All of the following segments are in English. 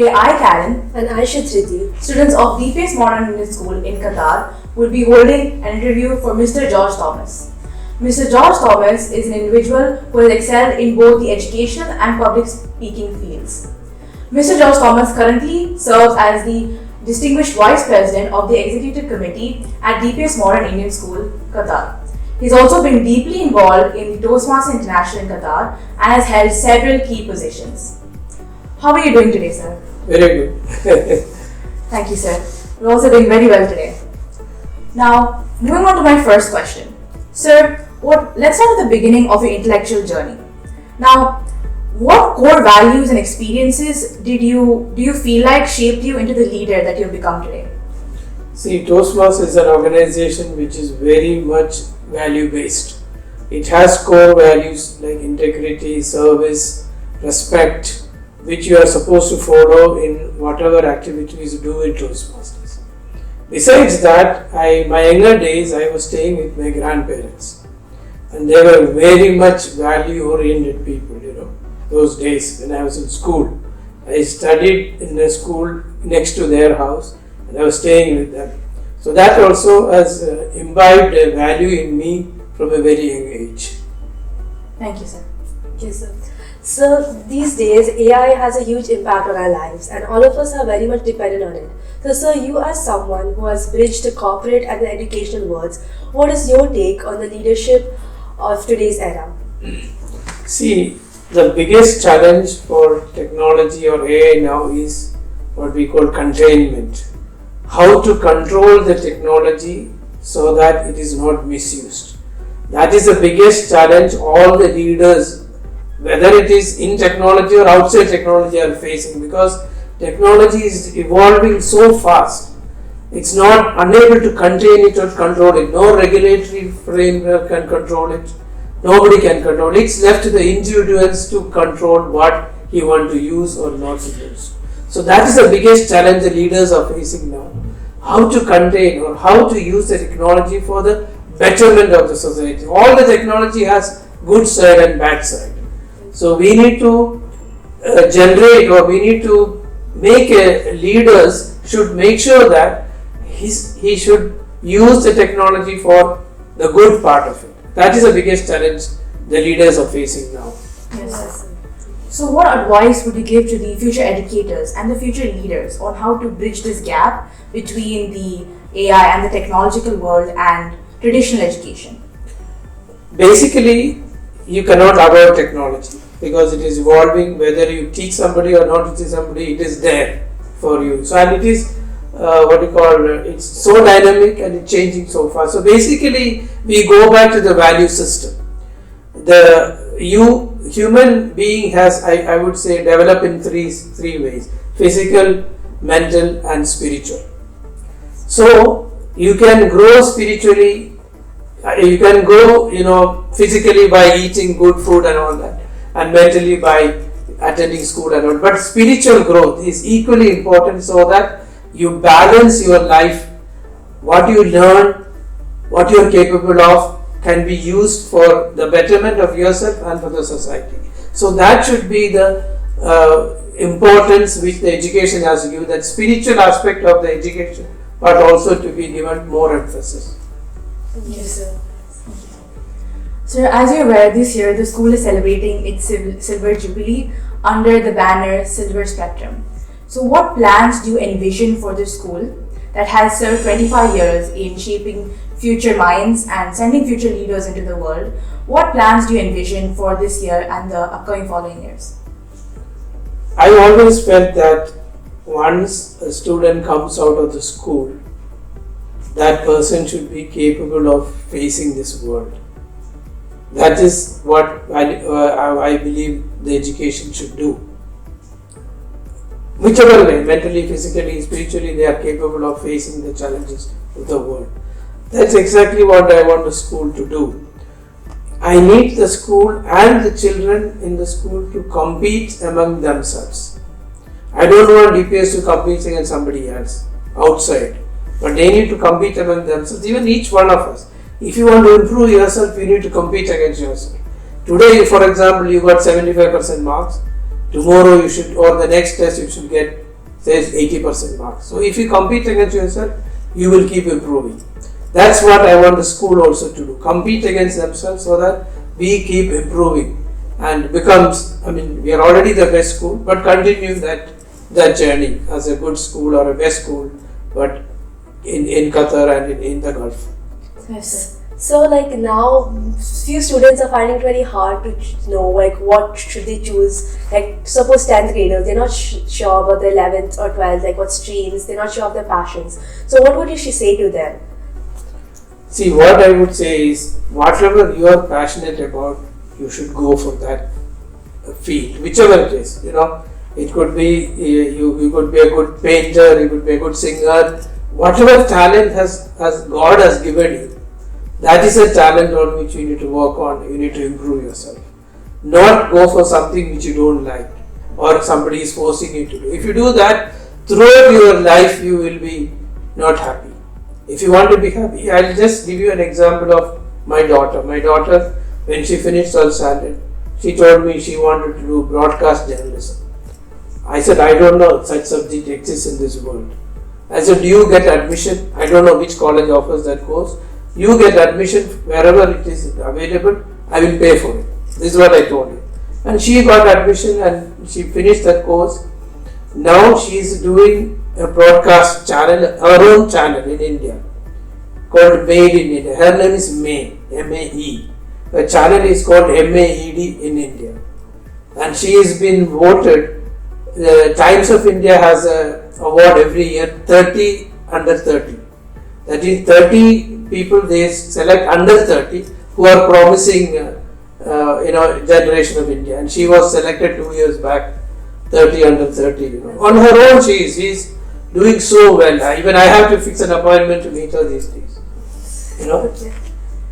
Today I, Karen, and I, Shridhi, students of DPS-Modern Indian School in Qatar, will be holding an interview for Mr. George Thomas. Mr. George Thomas is an individual who has excelled in both the education and public speaking fields. Mr. George Thomas currently serves as the Distinguished Vice President of the Executive Committee at DPS-Modern Indian School, Qatar. He's also been deeply involved in the Toastmasters International in Qatar and has held several key positions. How are you doing today, sir? Very good. Thank you, sir. We're also doing very well today. Now, moving on to my first question. Sir, let's start at the beginning of your intellectual journey. Now, what core values and experiences do you feel like shaped you into the leader that you've become today? See, Toastmasters is an organization which is very much value-based. It has core values like integrity, service, respect, which you are supposed to follow in whatever activities you do in Toastmasters. Besides that, my younger days I was staying with my grandparents, and they were very much value-oriented people, those days when I was in school. I studied in a school next to their house and I was staying with them. So that also has imbibed a value in me from a very young age. Thank you, sir. Yes, sir. So these days AI has a huge impact on our lives and all of us are very much dependent on it. So sir, you as someone who has bridged the corporate and the educational worlds, what is your take on the leadership of today's era? See, the biggest challenge for technology or AI now is what we call containment. How to control the technology so that it is not misused. That is the biggest challenge all the leaders, whether it is in technology or outside technology, are facing, because technology is evolving so fast. It's not unable to contain it or control it. No regulatory framework can control it. Nobody can control it. It's left to the individuals to control what he wants to use or not to use. So that is the biggest challenge the leaders are facing now. How to contain or how to use the technology for the betterment of the society. All the technology has good side and bad side. So we need to generate, or we need to make leaders should make sure that he should use the technology for the good part of it. That is the biggest challenge the leaders are facing now. Yes. So what advice would you give to the future educators and the future leaders on how to bridge this gap between the AI and the technological world and traditional education? Basically, you cannot avoid technology because it is evolving. Whether you teach somebody or not teach somebody, it is there for you. So, and it is it's so dynamic and it's changing so fast. So basically, we go back to the value system. Human being has, I would say, developed in three ways: physical, mental, and spiritual. So you can grow spiritually, you can grow, physically by eating good food and all that, and mentally by attending school and all. But spiritual growth is equally important, so that you balance your life. What you learn, what you are capable of, can be used for the betterment of yourself and for the society. So that should be the importance which the education has to give, that spiritual aspect of the education, but also to be given more emphasis. Yes, sir. Sir, as you're aware, this year the school is celebrating its Silver Jubilee under the banner Silver Spectrum. So what plans do you envision for the school that has served 25 years in shaping future minds and sending future leaders into the world? What plans do you envision for this year and the upcoming following years? I always felt that once a student comes out of the school, that person should be capable of facing this world. That is what I believe the education should do. Whichever way, mentally, physically, spiritually, they are capable of facing the challenges of the world. That's exactly what I want the school to do. I need the school and the children in the school to compete among themselves. I don't want DPS to compete against somebody else outside, but they need to compete among themselves, even each one of us. If you want to improve yourself, you need to compete against yourself. Today, for example, you got 75% marks. Tomorrow you should, or the next test you should get says 80% marks. So if you compete against yourself, you will keep improving. That's what I want the school also to do. Compete against themselves so that we keep improving and becomes, we are already the best school, but continue that journey as a good school or a best school, but in Qatar and in the Gulf. Yes. So now few students are finding it very hard to know what should they choose. Suppose 10th graders, they're not sure about their 11th or 12th, what streams, they're not sure of their passions. So what would you say to them? See, what I would say is, whatever you are passionate about, you should go for that field, whichever it is. It could be, you could be a good painter, you could be a good singer, whatever talent God has given you. That is a talent on which you need to work on, you need to improve yourself. Not go for something which you don't like or somebody is forcing you to do. If you do that, throughout your life you will be not happy. If you want to be happy, I'll just give you an example of my daughter. My daughter, when she finished 12th standard, she told me she wanted to do broadcast journalism. I said, I don't know such subject exists in this world. I said, do you get admission? I don't know which college offers that course. You get admission wherever it is available, I will pay for it. This is what I told her. And she got admission and she finished that course. Now she is doing a broadcast channel, her own channel in India, called Made in India. Her name is May, M-A-E. Her channel is called M-A-E-D in India. And she has been voted, the Times of India has an award every year, 30 under 30. That is 30 people they select under 30 who are promising generation of India, and she was selected 2 years back, 30 under 30. On her own she is doing so well. Even I have to fix an appointment to meet her these days. Okay.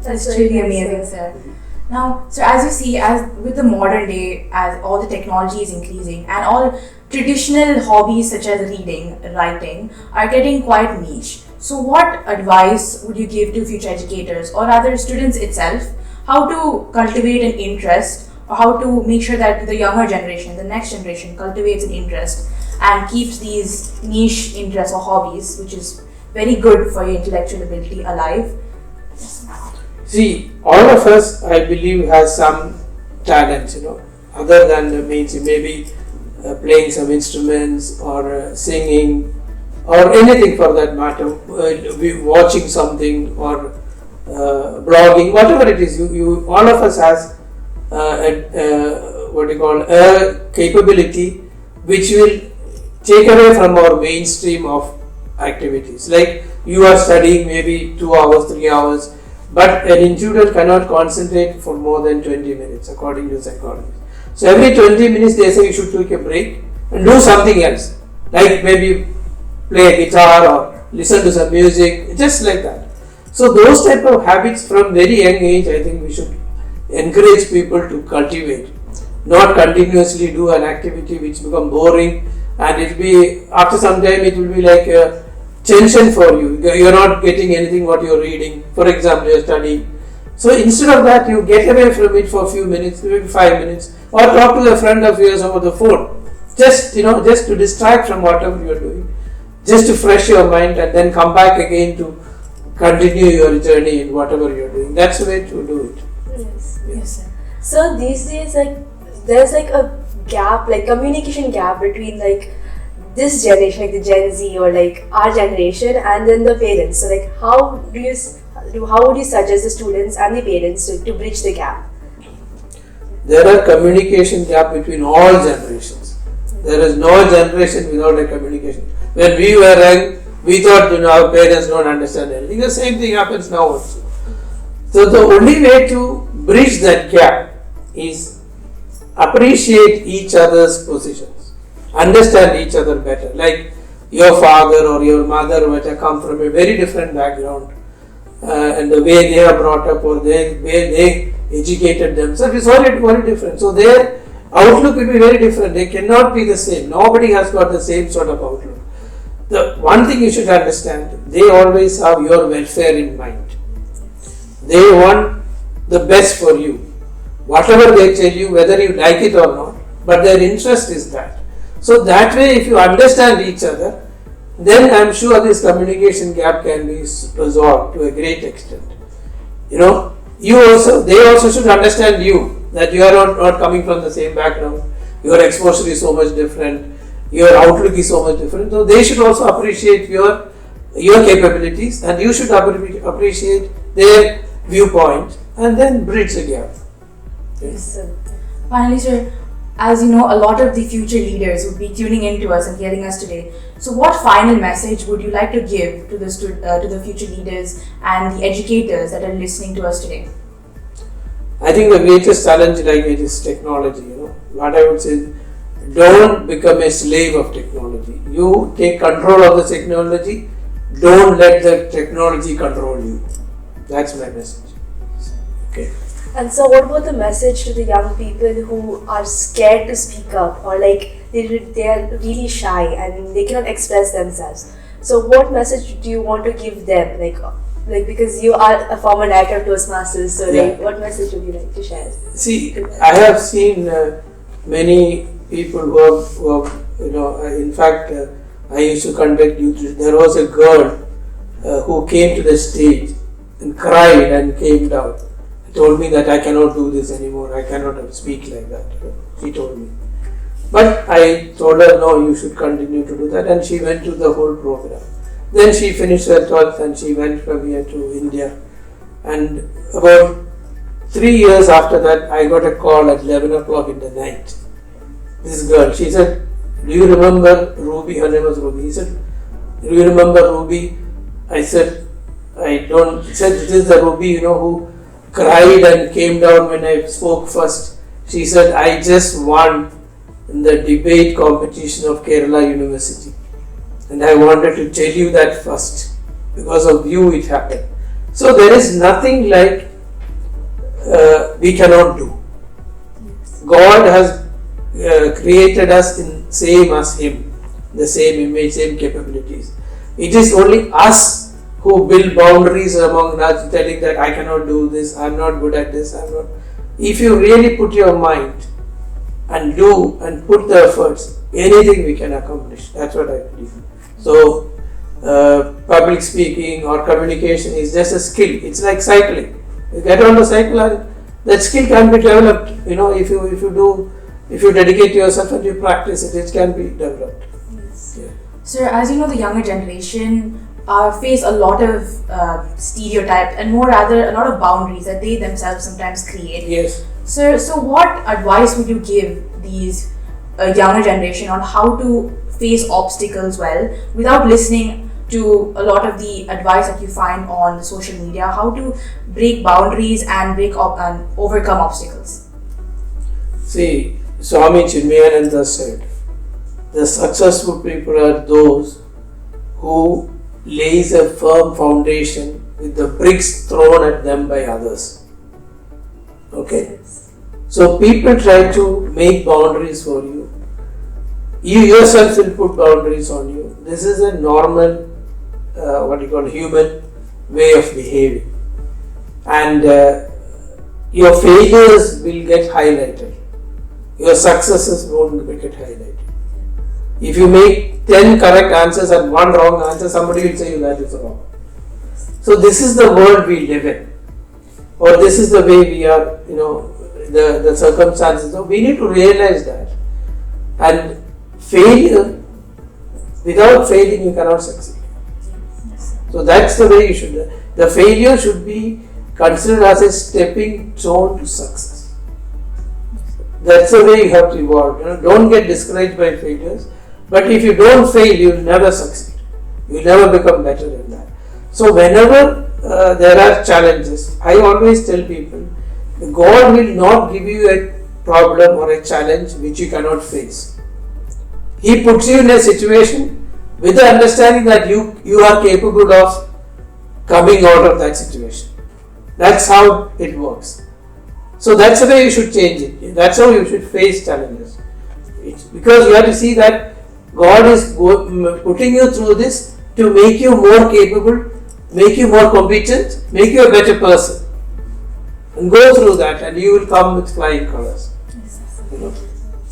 That's really amazing, sir. Now, so as you see, as with the modern day, as all the technology is increasing and all traditional hobbies such as reading, writing are getting quite niche. So what advice would you give to future educators or rather students itself, how to cultivate an interest or how to make sure that the younger generation, the next generation cultivates an interest and keeps these niche interests or hobbies, which is very good for your intellectual ability, alive? See, all of us, I believe, has some talent, other than the mainstream, maybe playing some instruments or singing or anything for that matter, watching something or blogging, whatever it is. All of us has a capability which will take away from our mainstream of activities. Like you are studying maybe 2 hours, 3 hours, but an individual cannot concentrate for more than 20 minutes according to psychology. So every 20 minutes they say you should take a break and do something else, like maybe play a guitar or listen to some music, just like that. So those type of habits from very young age, I think we should encourage people to cultivate, not continuously do an activity which become boring, and it will be, after some time it will be like a tension for you. You are not getting anything what you are reading. For example, you are studying. So instead of that, you get away from it for a few minutes, maybe 5 minutes, or talk to a friend of yours over the phone. Just to distract from whatever you are doing, just to fresh your mind, and then come back again to continue your journey in whatever you are doing. That's the way to do it. Yes. Yeah. Yes, sir. So these days, there's a gap, communication gap between this generation, the Gen Z or our generation, and then the parents. So how would you suggest the students and the parents to bridge the gap? There are communication gap between all generations. There is no generation without a communication. When we were young, we thought our parents don't understand anything. The same thing happens now also. So the only way to bridge that gap is appreciate each other's positions, understand each other better. Like your father or your mother might have come from a very different background, and the way they are brought up or the way they educated themselves is very, very different. So their outlook will be very different. They cannot be the same. Nobody has got the same sort of outlook. The one thing you should understand, they always have your welfare in mind. They want the best for you. Whatever they tell you, whether you like it or not, but their interest is that. So that way, if you understand each other, then I'm sure this communication gap can be resolved to a great extent. You know, they also should understand you, that you are not coming from the same background, your exposure is so much different, your outlook is so much different. So they should also appreciate your capabilities, and you should appreciate their viewpoint, and then bridge the gap. Yes, sir. Finally, sir, as you know, a lot of the future leaders would be tuning in to us and hearing us today. So, what final message would you like to give to the future leaders and the educators that are listening to us today? I think the greatest challenge like it is technology. You know, what I would say, don't become a slave of technology. You take control of the technology. Don't let the technology control you. That's my message. Okay. And so, what about the message to the young people who are scared to speak up, or like they are really shy and they cannot express themselves? So, what message do you want to give them? Like because you are a former director of Toastmasters, so like, what message would you like to share? See, I have seen many people who have in fact, I used to conduct youth. There was a girl who came to the stage and cried and came down. Told me that I cannot do this anymore, I cannot speak like that. She told me. But I told her, no, you should continue to do that, and she went through the whole program. Then she finished her 12th and she went from here to India. And about 3 years after that, I got a call at 11 o'clock in the night. This girl, she said, do you remember Ruby? Her name was Ruby. He said, do you remember Ruby? I said, I don't. He said, this is the Ruby, who cried and came down when I spoke first. She said, I just won in the debate competition of Kerala University, and I wanted to tell you that first. Because of you it happened. So there is nothing like we cannot do. God has created us in same as Him, the same image, same capabilities. It is only us who build boundaries among us, telling that I cannot do this, I'm not good at this, I'm not. If you really put your mind and do and put the efforts, anything we can accomplish. That's what I believe. So, public speaking or communication is just a skill. It's like cycling. You get on the cycle and that skill can be developed. If you dedicate yourself and you practice it, it can be developed. Yes. Yeah. Sir, as you know, the younger generation face a lot of stereotypes and more rather a lot of boundaries that they themselves sometimes create. Yes. Sir, so what advice would you give these younger generation on how to face obstacles well without listening to a lot of the advice that you find on the social media, how to break boundaries and overcome obstacles? See, Swami Chinmayananda said, the successful people are those who lays a firm foundation with the bricks thrown at them by others. Okay? So people try to make boundaries for you. You yourself will put boundaries on you. This is a normal, human way of behaving. And your failures will get highlighted. Your successes won't get highlighted. If you make 10 correct answers and one wrong answer, somebody will say you that is wrong. So this is the world we live in, or this is the way we are, the circumstances. So we need to realize that. And failure, without failing you cannot succeed. So that's the way you should. The failure should be considered as a stepping stone to success. That's the way you have to evolve. Don't get discouraged by failures. But if you don't fail, you will never succeed. You will never become better than that. So whenever there are challenges, I always tell people, God will not give you a problem or a challenge which you cannot face. He puts you in a situation with the understanding that you are capable of coming out of that situation. That's how it works. So that's the way you should change it. That's how you should face challenges. It's because you have to see that God is putting you through this to make you more capable, make you more competent, make you a better person. And go through that and you will come with flying colors.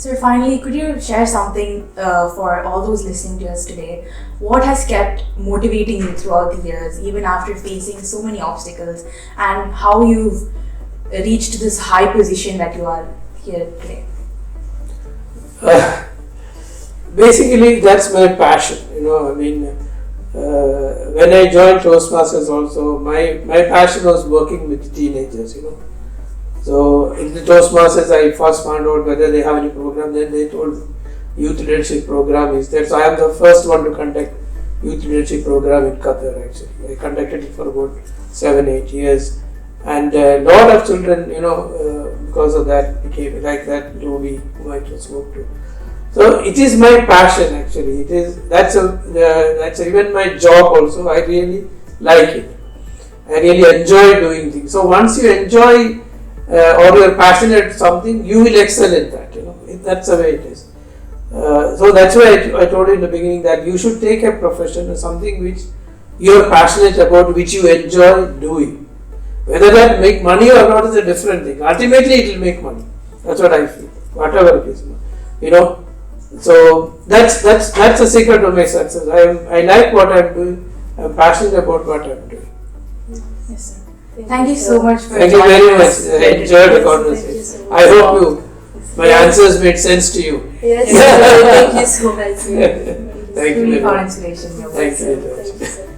So finally, could you share something for all those listening to us today? What has kept motivating you throughout the years, even after facing so many obstacles, and how you've reached this high position that you are here today? Basically, that's my passion. When I joined Toastmasters also, my passion was working with teenagers, So in the Toastmasters, I first found out whether they have any program. Then they told youth leadership program is there. So I am the first one to conduct youth leadership program in Qatar. Actually, I conducted it for about 7-8 years, and a lot of children, because of that, became like that. Ruby, whom I just spoke to. So it is my passion. Actually, that's even my job also. I really like it. I really enjoy doing things. So once you enjoy or you are passionate about something, you will excel in that. That's the way it is. So that's why I told you in the beginning that you should take a profession or something which you are passionate about, which you enjoy doing. Whether that make money or not is a different thing. Ultimately, it will make money. That's what I feel. Whatever it is, So that's the secret of my success. I like what I'm doing. I'm passionate about what I'm doing. Yes, sir. Thank you so much for Thank you very much. us. I enjoyed the conversation. I hope my answers made sense to you. Yes, thank you so much. Thank you. Truly for inspiration. Thank you very much.